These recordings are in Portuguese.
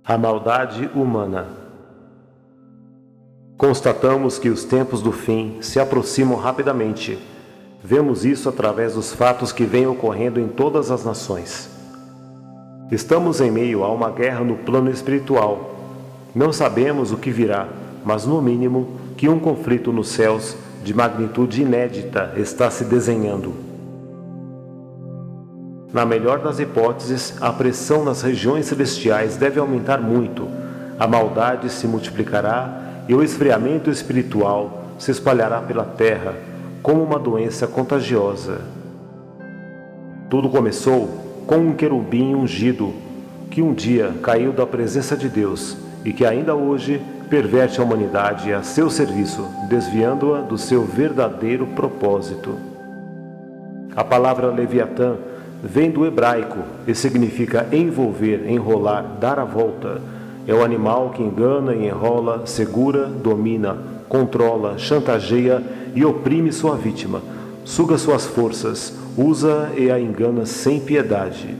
A maldade humana. Constatamos que os tempos do fim se aproximam rapidamente. Vemos isso através dos fatos que vêm ocorrendo em todas as nações. Estamos em meio a uma guerra no plano espiritual. Não sabemos o que virá, mas no mínimo que um conflito nos céus de magnitude inédita está se desenhando. Na melhor das hipóteses, a pressão nas regiões celestiais deve aumentar muito, a maldade se multiplicará e o esfriamento espiritual se espalhará pela terra como uma doença contagiosa. Tudo começou com um querubim ungido, que um dia caiu da presença de Deus e que ainda hoje perverte a humanidade a seu serviço, desviando-a do seu verdadeiro propósito. A palavra Leviatã vem do hebraico e significa envolver, enrolar, dar a volta. É o animal que engana e enrola, segura, domina, controla, chantageia e oprime sua vítima, suga suas forças, usa e a engana sem piedade.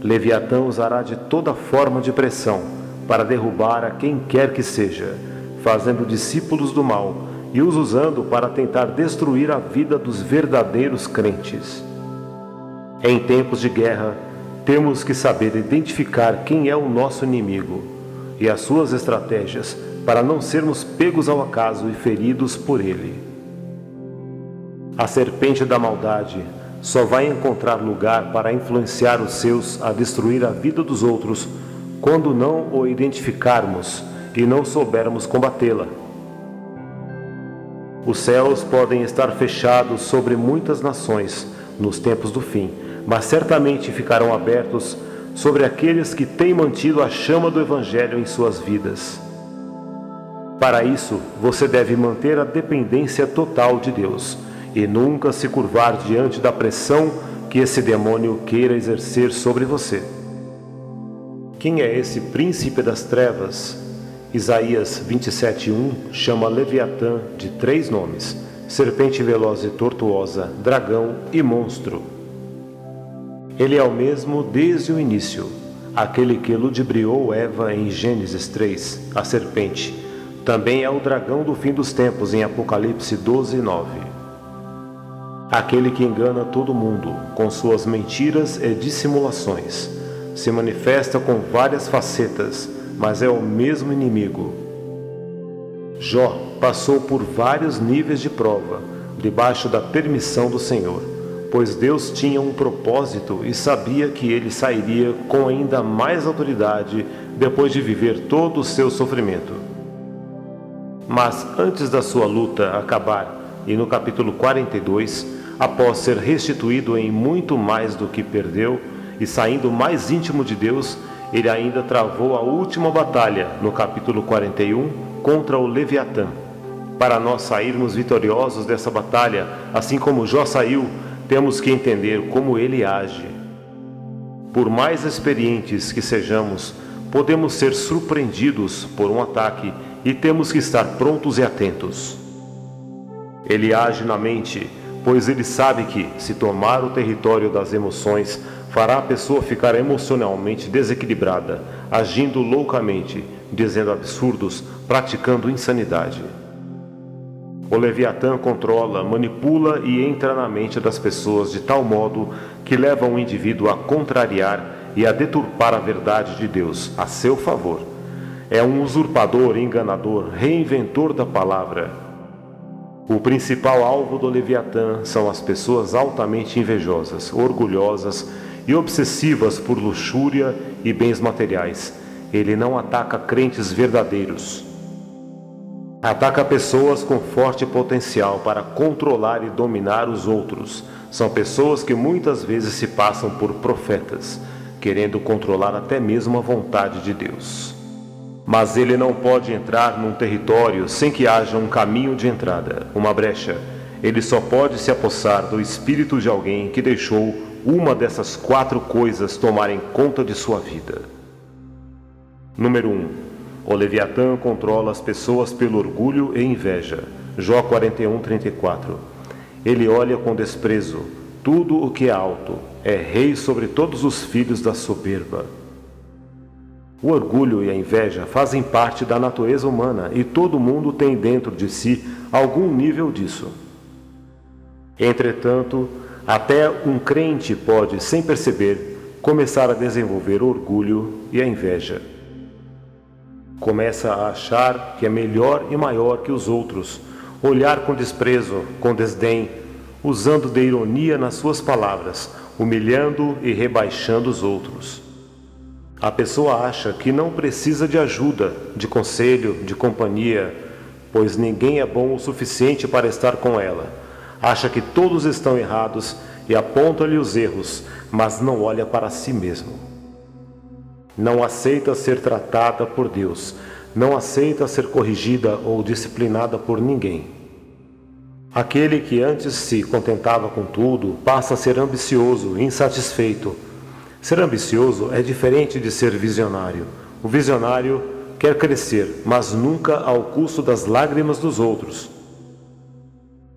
Leviatã usará de toda forma de pressão para derrubar a quem quer que seja, fazendo discípulos do mal e os usando para tentar destruir a vida dos verdadeiros crentes. Em tempos de guerra, temos que saber identificar quem é o nosso inimigo e as suas estratégias para não sermos pegos ao acaso e feridos por ele. A serpente da maldade só vai encontrar lugar para influenciar os seus a destruir a vida dos outros quando não o identificarmos e não soubermos combatê-la. Os céus podem estar fechados sobre muitas nações nos tempos do fim, mas certamente ficarão abertos sobre aqueles que têm mantido a chama do Evangelho em suas vidas. Para isso, você deve manter a dependência total de Deus e nunca se curvar diante da pressão que esse demônio queira exercer sobre você. Quem é esse príncipe das trevas? Isaías 27:1 chama Leviatã de 3 nomes: serpente veloz e tortuosa, dragão e monstro. Ele é o mesmo desde o início, aquele que ludibriou Eva em Gênesis 3, a serpente. Também é o dragão do fim dos tempos em Apocalipse 12:9. Aquele que engana todo mundo com suas mentiras e dissimulações. Se manifesta com várias facetas, mas é o mesmo inimigo. Jó passou por vários níveis de prova, debaixo da permissão do Senhor, pois Deus tinha um propósito e sabia que ele sairia com ainda mais autoridade depois de viver todo o seu sofrimento. Mas antes da sua luta acabar, e no capítulo 42, após ser restituído em muito mais do que perdeu e saindo mais íntimo de Deus, ele ainda travou a última batalha, no capítulo 41, contra o Leviatã. Para nós sairmos vitoriosos dessa batalha, assim como Jó saiu, temos que entender como ele age. Por mais experientes que sejamos, podemos ser surpreendidos por um ataque e temos que estar prontos e atentos. Ele age na mente, pois ele sabe que, se tomar o território das emoções, fará a pessoa ficar emocionalmente desequilibrada, agindo loucamente, dizendo absurdos, praticando insanidade. O Leviatã controla, manipula e entra na mente das pessoas de tal modo que leva o indivíduo a contrariar e a deturpar a verdade de Deus a seu favor. É um usurpador, enganador, reinventor da palavra. O principal alvo do Leviatã são as pessoas altamente invejosas, orgulhosas e obsessivas por luxúria e bens materiais. Ele não ataca crentes verdadeiros. Ataca pessoas com forte potencial para controlar e dominar os outros. São pessoas que muitas vezes se passam por profetas, querendo controlar até mesmo a vontade de Deus. Mas ele não pode entrar num território sem que haja um caminho de entrada, uma brecha. Ele só pode se apossar do espírito de alguém que deixou uma dessas 4 coisas tomarem conta de sua vida. Número 1. O Leviatã controla as pessoas pelo orgulho e inveja. Jó 41:34. Ele olha com desprezo tudo o que é alto, é rei sobre todos os filhos da soberba. O orgulho e a inveja fazem parte da natureza humana e todo mundo tem dentro de si algum nível disso. Entretanto, até um crente pode, sem perceber, começar a desenvolver o orgulho e a inveja. Começa a achar que é melhor e maior que os outros, olhar com desprezo, com desdém, usando de ironia nas suas palavras, humilhando e rebaixando os outros. A pessoa acha que não precisa de ajuda, de conselho, de companhia, pois ninguém é bom o suficiente para estar com ela. Acha que todos estão errados e aponta-lhe os erros, mas não olha para si mesmo. Não aceita ser tratada por Deus, não aceita ser corrigida ou disciplinada por ninguém. Aquele que antes se contentava com tudo passa a ser ambicioso, insatisfeito. Ser ambicioso é diferente de ser visionário. O visionário quer crescer, mas nunca ao custo das lágrimas dos outros.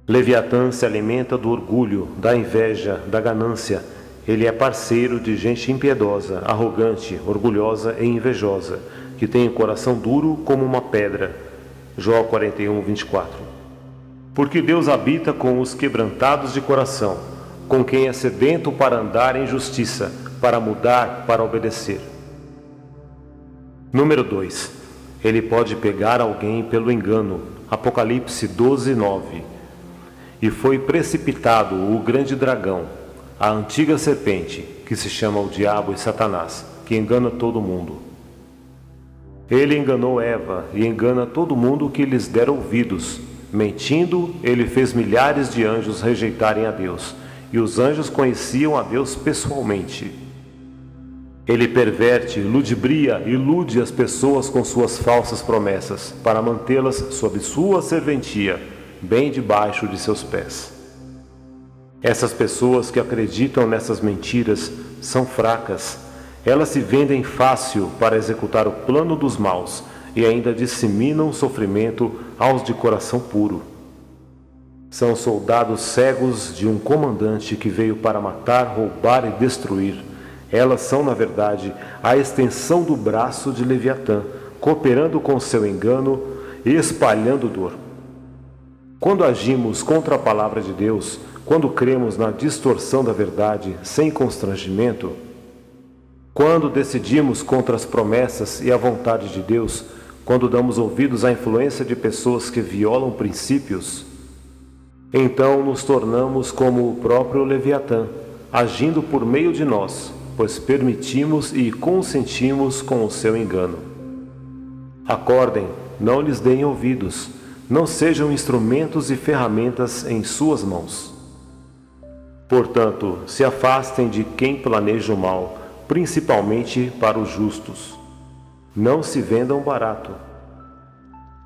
Leviatã se alimenta do orgulho, da inveja, da ganância. Ele é parceiro de gente impiedosa, arrogante, orgulhosa e invejosa, que tem o coração duro como uma pedra. Jó 41, 24. Porque Deus habita com os quebrantados de coração, com quem é sedento para andar em justiça, para mudar, para obedecer. Número 2. Ele pode pegar alguém pelo engano. Apocalipse 12, 9. E foi precipitado o grande dragão, a antiga serpente, que se chama o diabo e Satanás, que engana todo mundo. Ele enganou Eva e engana todo mundo que lhes der ouvidos. Mentindo, ele fez milhares de anjos rejeitarem a Deus, e os anjos conheciam a Deus pessoalmente. Ele perverte, ludibria e ilude as pessoas com suas falsas promessas, para mantê-las sob sua serventia, bem debaixo de seus pés. Essas pessoas que acreditam nessas mentiras são fracas. Elas se vendem fácil para executar o plano dos maus e ainda disseminam o sofrimento aos de coração puro. São soldados cegos de um comandante que veio para matar, roubar e destruir. Elas são, na verdade, a extensão do braço de Leviatã, cooperando com seu engano e espalhando dor. Quando agimos contra a palavra de Deus, quando cremos na distorção da verdade sem constrangimento, quando decidimos contra as promessas e a vontade de Deus, quando damos ouvidos à influência de pessoas que violam princípios, então nos tornamos como o próprio Leviatã, agindo por meio de nós, pois permitimos e consentimos com o seu engano. Acordem, não lhes deem ouvidos, não sejam instrumentos e ferramentas em suas mãos. Portanto, se afastem de quem planeja o mal, principalmente para os justos. Não se vendam barato.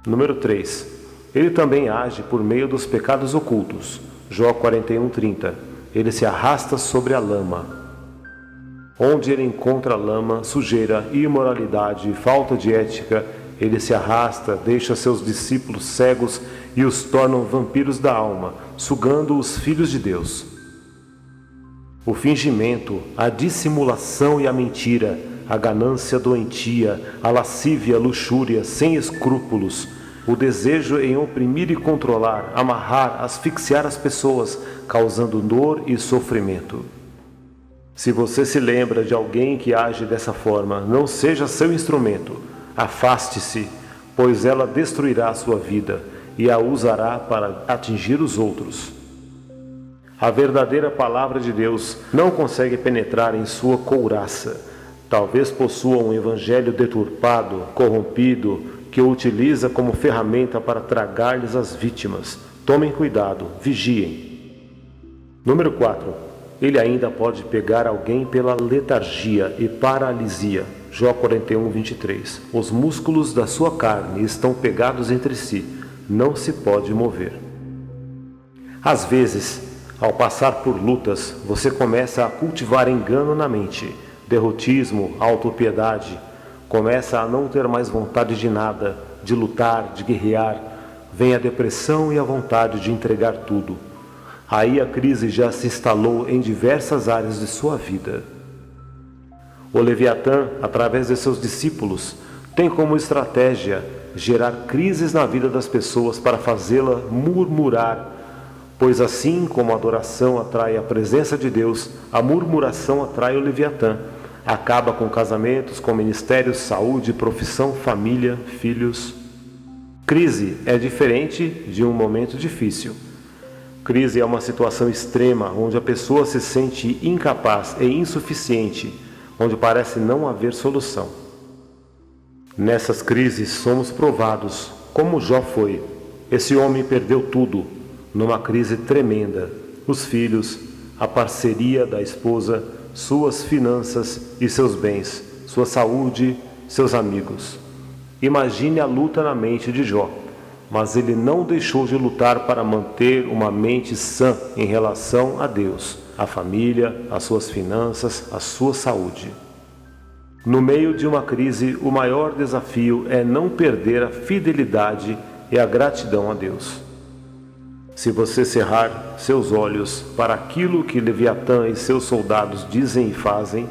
Número 3. Ele também age por meio dos pecados ocultos. Jó 41:30. Ele se arrasta sobre a lama. Onde ele encontra lama, sujeira, imoralidade e falta de ética, ele se arrasta, deixa seus discípulos cegos e os tornam vampiros da alma, sugando os filhos de Deus. O fingimento, a dissimulação e a mentira, a ganância doentia, a lascívia, a luxúria, sem escrúpulos, o desejo em oprimir e controlar, amarrar, asfixiar as pessoas, causando dor e sofrimento. Se você se lembra de alguém que age dessa forma, não seja seu instrumento. Afaste-se, pois ela destruirá a sua vida e a usará para atingir os outros. A verdadeira palavra de Deus não consegue penetrar em sua couraça. Talvez possua um evangelho deturpado, corrompido, que o utiliza como ferramenta para tragar-lhes as vítimas. Tomem cuidado, vigiem. Número 4. Ele ainda pode pegar alguém pela letargia e paralisia. Jó 41:23. Os músculos da sua carne estão pegados entre si, não se pode mover. Às vezes, ao passar por lutas, você começa a cultivar engano na mente, derrotismo, autopiedade, começa a não ter mais vontade de nada, de lutar, de guerrear, vem a depressão e a vontade de entregar tudo. Aí a crise já se instalou em diversas áreas de sua vida. O Leviatã, através de seus discípulos, tem como estratégia gerar crises na vida das pessoas para fazê-la murmurar, pois assim como a adoração atrai a presença de Deus, a murmuração atrai o Leviatã. Acaba com casamentos, com ministérios, saúde, profissão, família, filhos. Crise é diferente de um momento difícil. Crise é uma situação extrema, onde a pessoa se sente incapaz e insuficiente, onde parece não haver solução. Nessas crises somos provados, como Jó foi. Esse homem perdeu tudo, numa crise tremenda: os filhos, a parceria da esposa, suas finanças e seus bens, sua saúde, seus amigos. Imagine a luta na mente de Jó, mas ele não deixou de lutar para manter uma mente sã em relação a Deus, a família, as suas finanças, a sua saúde. No meio de uma crise, o maior desafio é não perder a fidelidade e a gratidão a Deus. Se você cerrar seus olhos para aquilo que Leviatã e seus soldados dizem e fazem,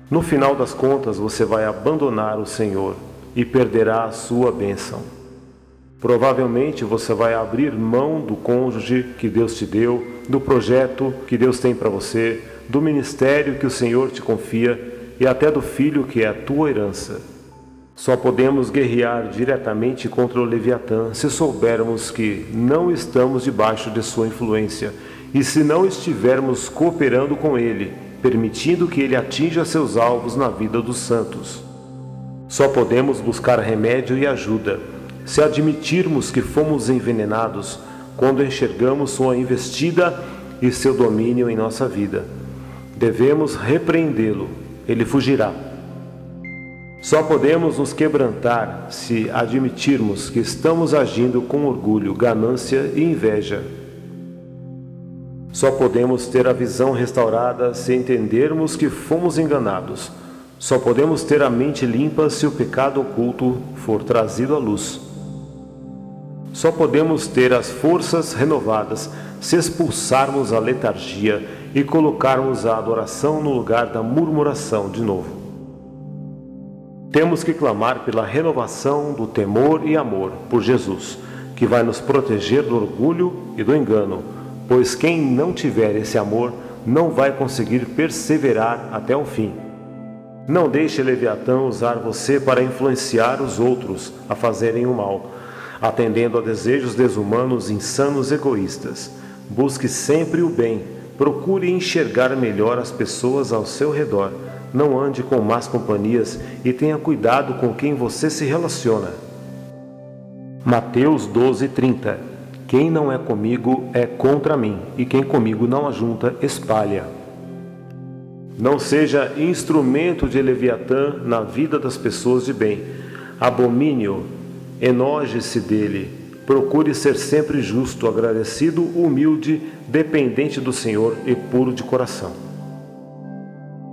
no final das contas você vai abandonar o Senhor e perderá a sua bênção. Provavelmente você vai abrir mão do cônjuge que Deus te deu, do projeto que Deus tem para você, do ministério que o Senhor te confia e até do filho que é a tua herança. Só podemos guerrear diretamente contra o Leviatã se soubermos que não estamos debaixo de sua influência e se não estivermos cooperando com ele, permitindo que ele atinja seus alvos na vida dos santos. Só podemos buscar remédio e ajuda se admitirmos que fomos envenenados quando enxergamos sua investida e seu domínio em nossa vida. Devemos repreendê-lo, ele fugirá. Só podemos nos quebrantar se admitirmos que estamos agindo com orgulho, ganância e inveja. Só podemos ter a visão restaurada se entendermos que fomos enganados. Só podemos ter a mente limpa se o pecado oculto for trazido à luz. Só podemos ter as forças renovadas se expulsarmos a letargia e colocarmos a adoração no lugar da murmuração de novo. Temos que clamar pela renovação do temor e amor por Jesus, que vai nos proteger do orgulho e do engano, pois quem não tiver esse amor não vai conseguir perseverar até o fim. Não deixe Leviatã usar você para influenciar os outros a fazerem o mal, atendendo a desejos desumanos, insanos, egoístas. Busque sempre o bem, procure enxergar melhor as pessoas ao seu redor. Não ande com más companhias e tenha cuidado com quem você se relaciona. Mateus 12:30. Quem não é comigo é contra mim, e quem comigo não ajunta, espalha. Não seja instrumento de Leviatã na vida das pessoas de bem. Abomine-o, enoje-se dele. Procure ser sempre justo, agradecido, humilde, dependente do Senhor e puro de coração.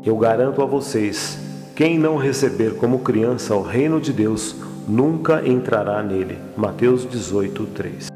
Eu garanto a vocês, quem não receber como criança o reino de Deus, nunca entrará nele. Mateus 18:3.